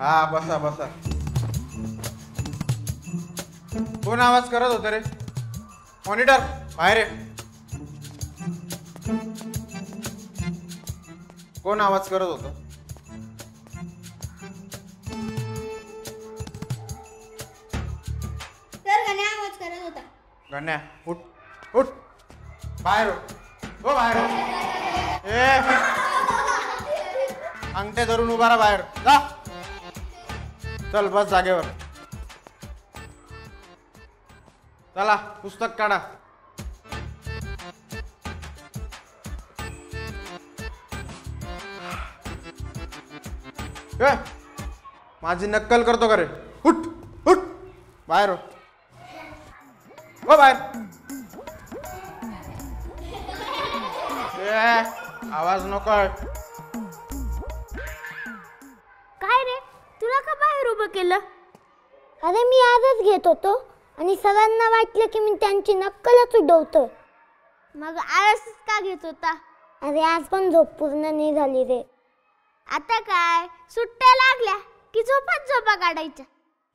हा बसा बसा. कोण आवाज करत होत रे? मॉनिटर बाहेर आहे. कोण आवाज करत होत? तर गण्या आवाज करत होता. गण्या उठ उठ बाहेर हो बाहेर हो. ए अंगठे धरून उभा राहा बाहेर जा. चल बस जागेवर. चला पुस्तक काढा. माझी नक्कल करतो का रे? उठ उठ बाहेर हो बाहेर. आवाज नको. काय रे तुला का बाहेर उभं केलं? अरे मी आजच घेत होतो आणि सरांना वाटलं की मी त्यांची नक्कलच उडवतो. मग आळस का घेत होता? अरे आज पण झोप पूर्ण नाही झाली रे. आता काय सुट्ट्या लागल्या की झोपा काढायच्या.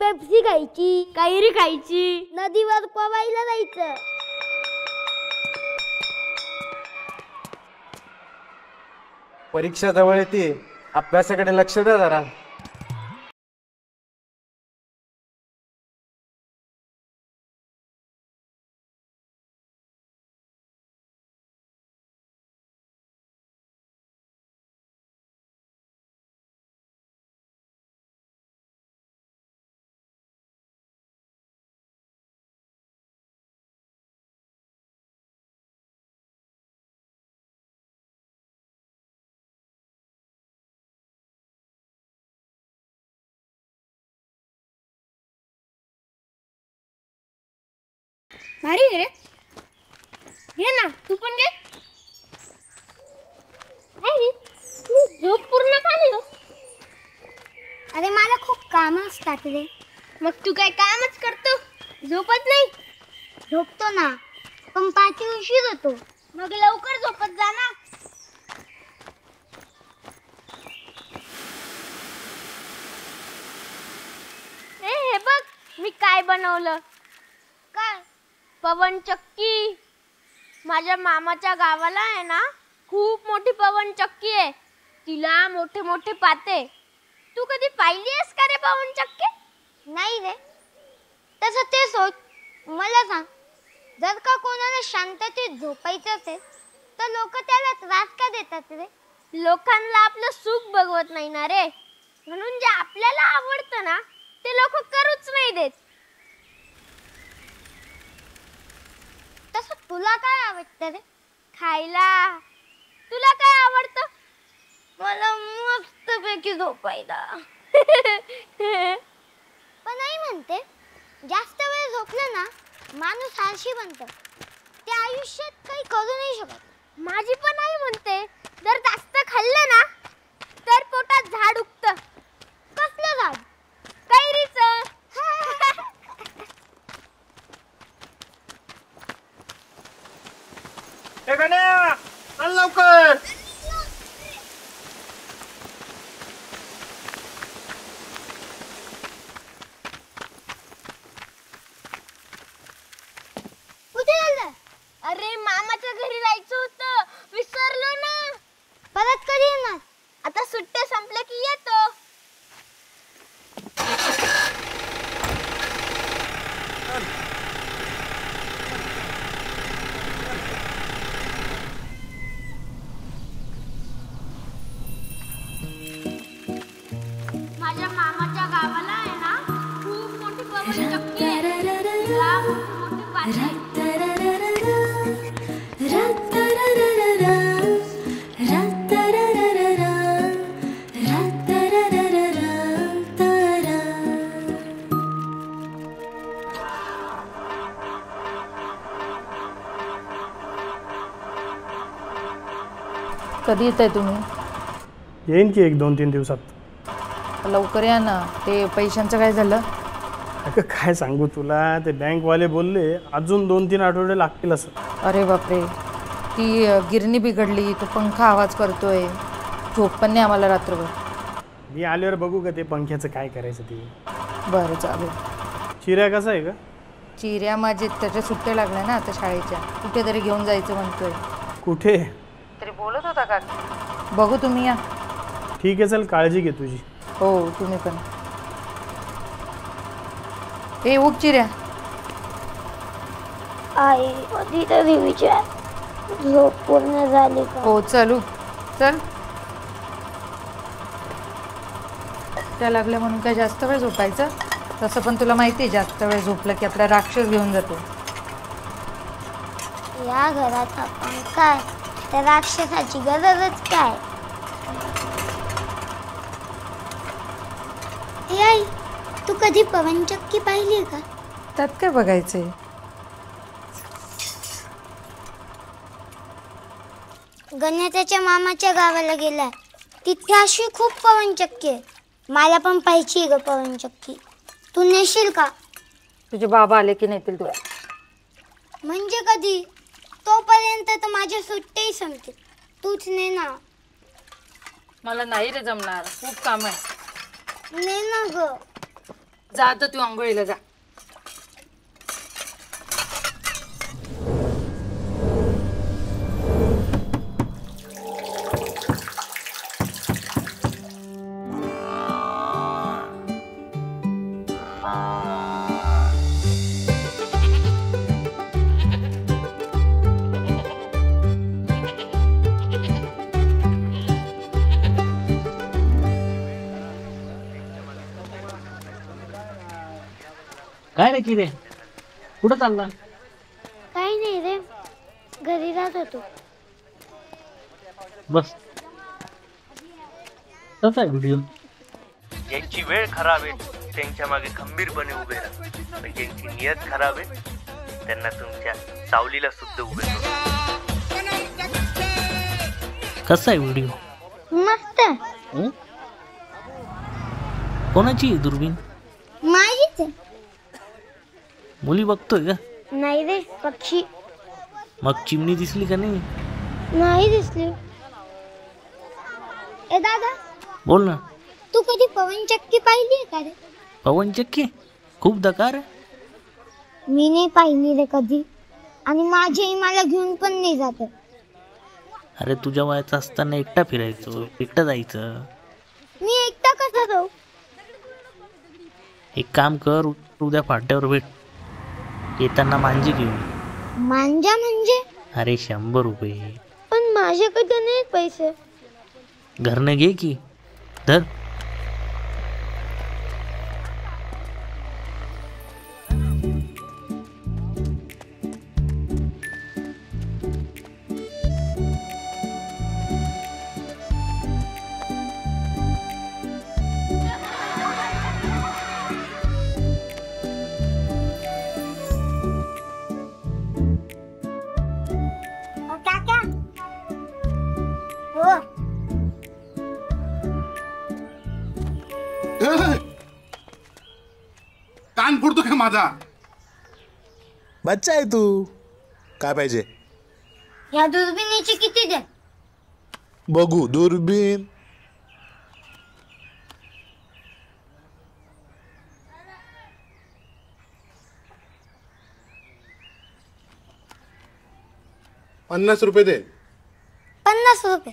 पेप्सी खायची, कैरी खायची, नदीवर पवायला जायचं. परीक्षा जवळ येते, अभ्यासाकडे लक्ष द्या जरा. भारी रे. घे ना तू पण घे. तू झोप पूर्ण का नाही? अरे मला खूप काम असतात रे. मग तू काय कामच करतो, झोपत नाही? झोपतो ना पण पाठी उशीर होतो. मग लवकर झोपत जा ना. हे बघ मी काय बनवलं. काय? पवन चक्की. माझ्या मामाच्या गावाला आहे ना खूप मोठी पवन चक्की आहे. तिला मोठे मोठे पाते. तू कधी पाहिली आहेस का रे पवन चक्की? नाही रे. तसं ते सोच. मला सांग, जर का कोणाला शांततेत झोपायचं असेल तर लोक त्याला त्रास का देतात रे? लोकांना आपलं सुख बघवत नाही ना रे. म्हणून जे आपल्याला आवडतं ना ते लोक करूच नाही देत. तसं तुला काय आवडतं रे खायला? तुला काय आवडतं? मला मस्तपैकी झोपायला. पण आई म्हणते जास्त वेळ झोपलं ना माणूस आळशी बनतो. ते आयुष्यात काही करू नाही शकत. माझी पण आई म्हणते जर जास्त खाल्लं ना तर पोटात झाड उगतं. कसलं झाड? कैरीचं. ए गण्या, चल लवकर. कुठे चाललं? अरे मामाच्या घरी जायचं होतं, विसरलो ना. परत कधी येणार? आता सुट्ट्या संपल्या की येतो. माझ्या मामाच्या गावाला आहे ना खूप मोठी पवन चक्की आहे. तिला मोठे मोठे पाते. कधी येताय तुम्ही? येईन की 1-2-3 दिवसात. लवकर या ना. ते पैशांचं काय झालं? अगं काय सांगू तुला, ते बँकवाले बोलले अजून 2-3 आठवडे लागतील असं. अरे बापरे. ती गिरणी बिघडली, तो पंखा आवाज करतोय, झोप पण नाही आम्हाला रात्रभर. मी आल्यावर बघू का ते पंख्याचं काय करायचं ते. बरं चालेल. चिऱ्या कसा आहे का? चिऱ्या माझे त्याच्या सुट्ट्या लागल्या ना आता शाळेच्या, कुठेतरी घेऊन जायचं म्हणतोय. कुठे? तरी बोलत होता का? बघू तुम्ही या. ठीक आहे चल, काळजी घे तुझी. हो तुम्ही पण. ए उठ चिऱ्या. आई कधीतरी विचार झोप पूर्ण झाली का? हो चल उठ चल. त्या लागल्या म्हणून काय जास्त वेळ झोपायचं? तसं पण तुला माहिती आहे जास्त वेळ झोपलं की आपला राक्षस घेऊन जातो. या घरात आपण काय, त्या राक्षसाची गरजच काय? ए आई, तू कधी पवनचक्की पाहिली का? त्यात काय बघायचंय? गणेशाच्या मामाच्या गावाला गेलाय, तिथे अशी खूप पवनचक्की आहे. मला पण पाहिजे ग पवनचक्की. तू नेशील का? तुझे बाबा आले की नेतील तुला. म्हणजे कधी? तोपर्यंत तर माझ्या सुट्ट्याही संपतील. तूच ने ना. मला नाही रे जमणार, खूप काम आहे. ने ना ग. जा तर तू आंघोळीला जा. काय रे किरे, कुठं चालला? काही नाही रे, घरी जात होतो. बस. कसा आहे व्हिडिओ? ज्यांची वेळ खराब आहे त्यांच्या मागे खंबीरपणे उभे राहा, पण ज्यांची नियत खराब आहे त्यांना तुमच्या सावलीला सुद्धा उभे करा. कसा आहे व्हिडिओ? मस्त. कोणाची आहे दुर्बीण? माझीच आहे. मुली बघतोय का? नाही रे, पक्षी. मग चिमणी दिसली का नाही? नाही दिसली. ए दादा, बोल ना. तू कधी पवनचक्की पाहिली आहे का रे? पवनचक्की खूप दकार आहे. मी नाही पाहिली रे कधी, आणि माझी आई मला घेऊन पण नाही जात. अरे तुझ्या वयाचं असताना एकटा फिरायचं, एकटा जायचं. मी एकटा कसा जाऊ? एक काम कर, उद्या फाट्यावर भेट, येताना मांजी घेऊन. मांजा म्हणजे? अरे 100 रुपये. पण माझ्याकडे नाही पैसे. घरनं घे की. धर. काका हो, कान फोडतो का माझा? बच्चा आहे तू. काय पाहिजे? या दुर्बिणीचे किती द्या? बघू दुर्बीण. ₹50 दे. 50 रुपये?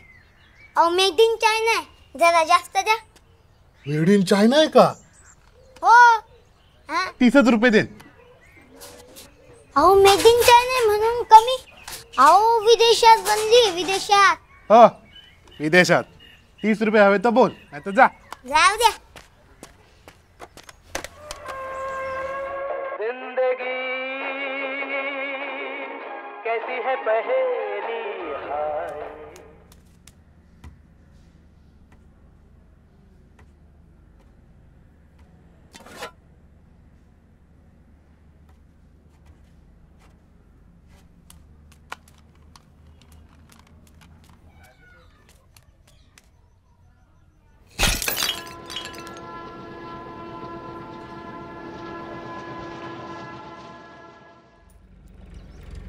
अहो मेड इन चायना आहे, जरा जास्त द्या. मेड इन चायना आहे का? हो. हा, ₹30 दे. अहो मेड इन चायना आहे म्हणून कमी. अहो विदेशात बनली, विदेशात. हो, विदेशात. ₹30 हवे तर बोल, नाही तर जा. जाऊ द्या. जिंदगी कैसी है पहेली हाय.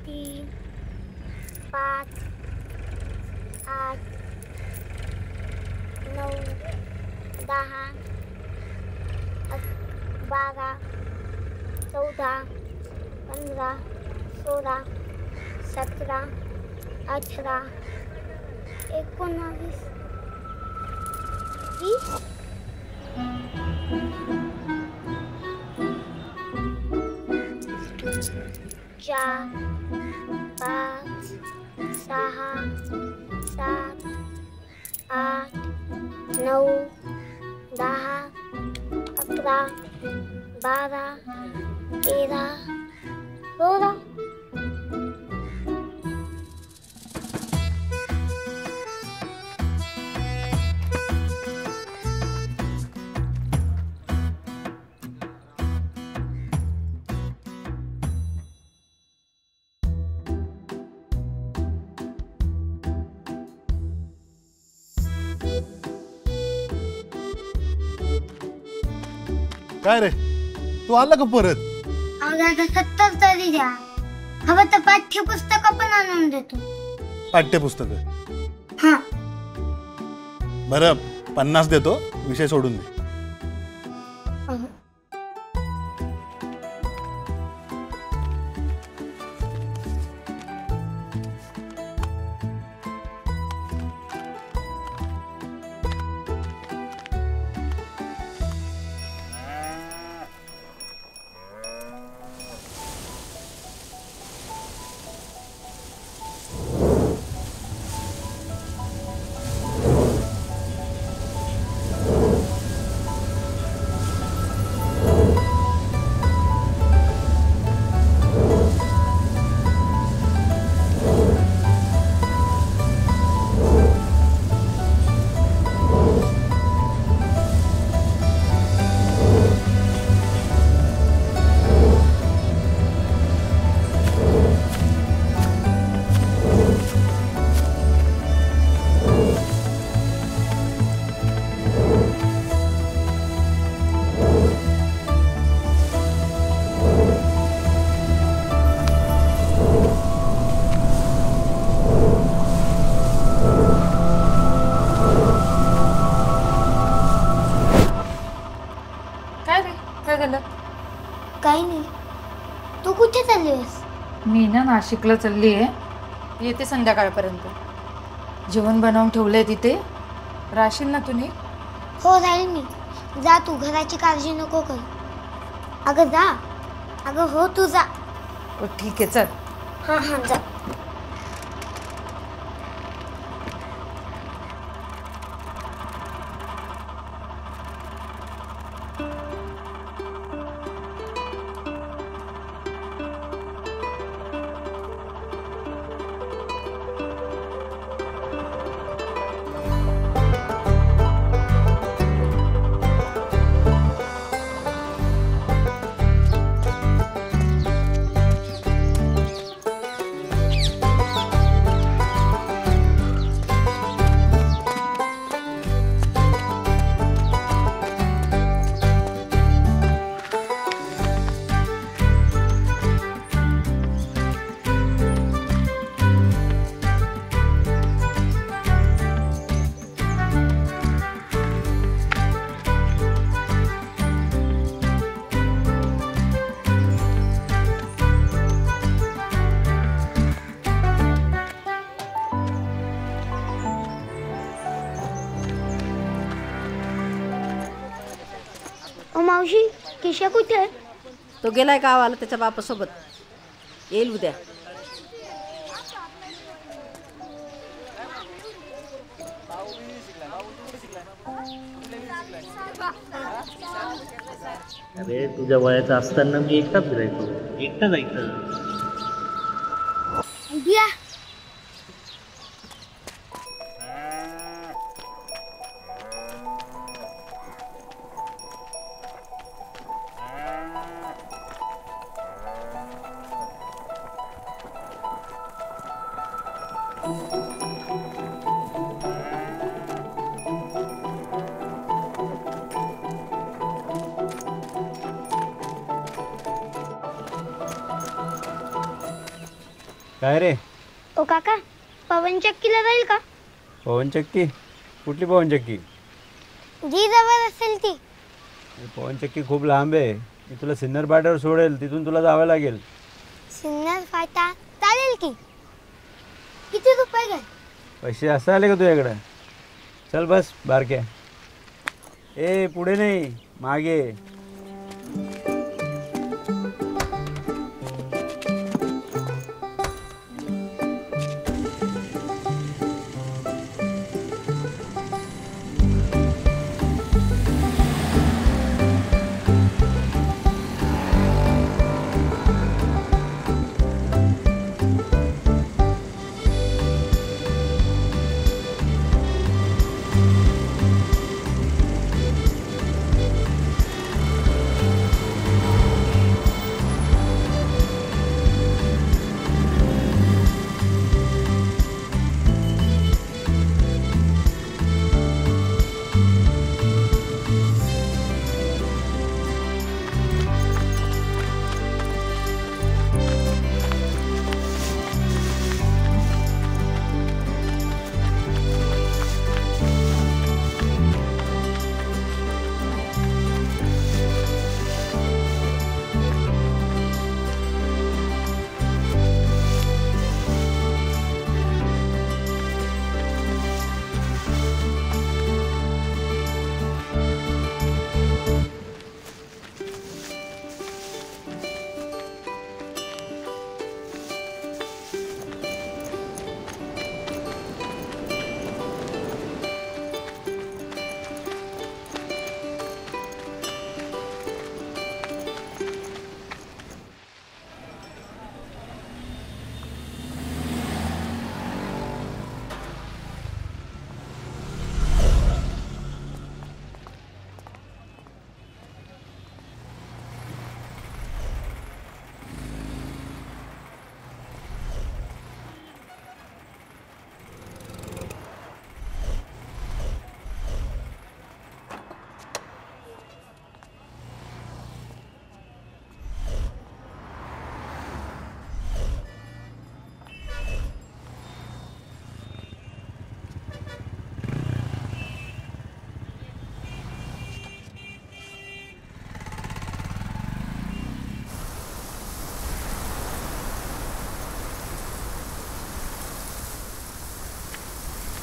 तीन, 5, 8, 9, 10, 12, 14, 15, 16, 17, 18, 19, 20. चार, 5, 6, 7, 8, 9, 10, 11, 12, 13, 14. काय रे तू आला का परत? अगं 70 तरी द्या. हवं तर पाठ्यपुस्तक पण आणून देतो. पाठ्यपुस्तक हा. बरं 50 देतो, विषय सोडून दे. काही नाही. तू कुठे चालली आहेस? मी ना नाशिकला चालली आहे, येते संध्याकाळपर्यंत. जेवण बनवून ठेवलंय तिथे, राशील ना तुम्ही? हो राहील मी. जा तू, घराची काळजी नको कर. अगं जा. अगं हो तू जा. ठीक आहे चल. हां हां जा. मावशी किशा कुठे आहे? तो गेलाय गावाला त्याच्या बापासोबत. येईल उद्या. अरे तुझ्या वयाचा असताना मी एकटा फिरायचो, एकटा जायचं. दिया काय रे? ओ काका, पवन चक्कीला जाईल का? पवन चक्की? कुठली पवन चक्की? जी जवळ असेल ती. पवनचक्की खूप लांब आहे. मी तुला सिन्नर फाट्यावर सोडेल, तिथून तुला जावं लागेल. सिन्नर फाटा चालेल की. किती रुपये घ्या? पैसे असं आले का तुझ्याकडं? चल बस बारक्या. ए पुढे नाही, मागे.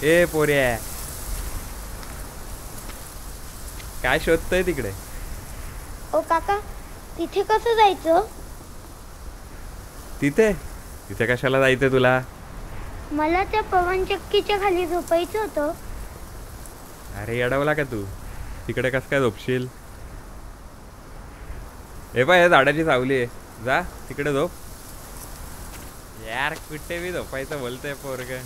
ए पोऱ्या, काय शोधतोय तिकडे? ओ काका, तिथे कसं जायचं? तिथे तिथे कशाला जायचं तुला? मला त्या पवनचक्कीच्या खाली झोपायचं होतं. अरे अडवला का तू? तिकडे कस काय झोपशील? हे पाय, झाडाची सावली आहे, जा तिकडे झोप. यार कुठे बी झोपायचं बोलतोय पोरग.